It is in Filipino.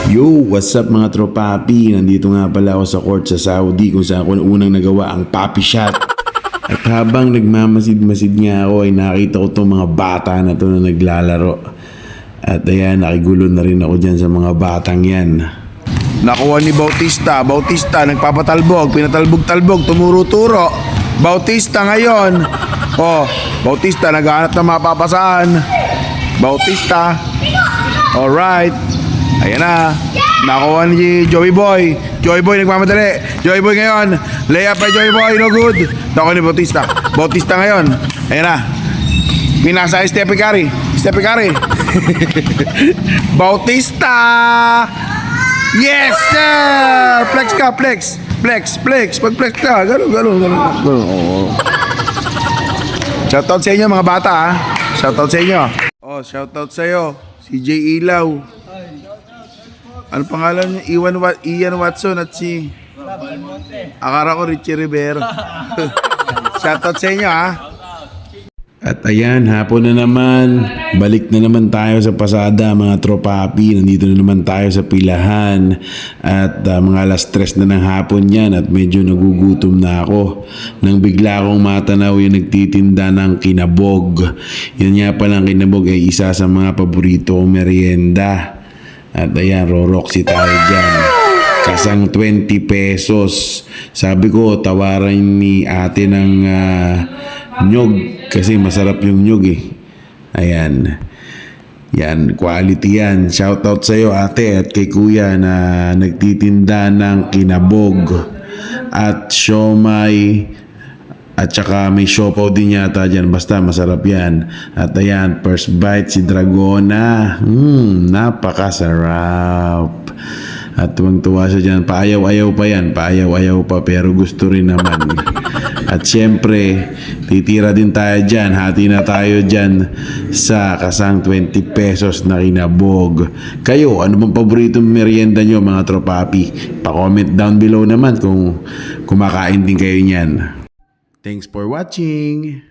Yo, what's up mga tropapi? Nandito nga pala ako sa court sa Saudi kung saan ako unang nagawa ang papi shot. At habang nagmamasid-masid nga ako ay nakita ko itong mga bata na to na naglalaro. At ayan, nakigulo na rin ako dyan sa mga batang yan. Nakuha ni Bautista, nagpapatalbog, pinatalbog-talbog, tumuro-turo. Bautista ngayon. Oh, Bautista naghahanap ng mapapasaan. Bautista. Alright. Ayan na. Nakuha ni Joey Boy. Joey Boy nagmamadali. Joey Boy ngayon. Layup by Joey Boy. No good. Nakuha ni Bautista. Bautista ngayon. Ayan na. Pinasa ay Stephen Curry. Stephen Curry. Bautista. Yes sir. Flex ka. Flex. Pag-flex ka. Ganun. Oh. Shoutout sa inyo mga bata ha. Shoutout sa inyo. Oh, shoutout sa iyo. Si J. Ilaw. Ano pangalan niya? Ian Watson at si akara ko Richie Rivero. Shoutout sa inyo ha. At ayan, hapon na naman. Balik na naman tayo sa pasada mga tropapi. Nandito na naman tayo sa pilahan. At mga alas 3 na ng hapon yan. At medyo nagugutom na ako. Nang bigla akong matanaw yung nagtitinda ng kinabog. Yan nga palang kinabog ay isa sa mga paborito kong merienda. At ayan, Roroxy tayo dyan. Kasang 20 pesos. Sabi ko, tawaran ni ate ng nyog. Kasi masarap yung nyog eh. Ayan. Yan, quality yan. Shoutout sa iyo ate at kay kuya na nagtitinda ng kinabog. At siomay. At saka may siopaw din yata dyan. Basta masarap yan. At ayan, first bite si Dragona. Napakasarap. At tuwang-tuwa siya dyan. Paayaw-ayaw pa yan. Paayaw-ayaw pa pero gusto rin naman. At syempre, titira din tayo dyan. Hati na tayo dyan sa kasang 20 pesos na kinabog. Kayo, ano bang paboritong merienda nyo mga tropapi? Pa-comment down below naman kung kumakain din kayo niyan. Thanks for watching!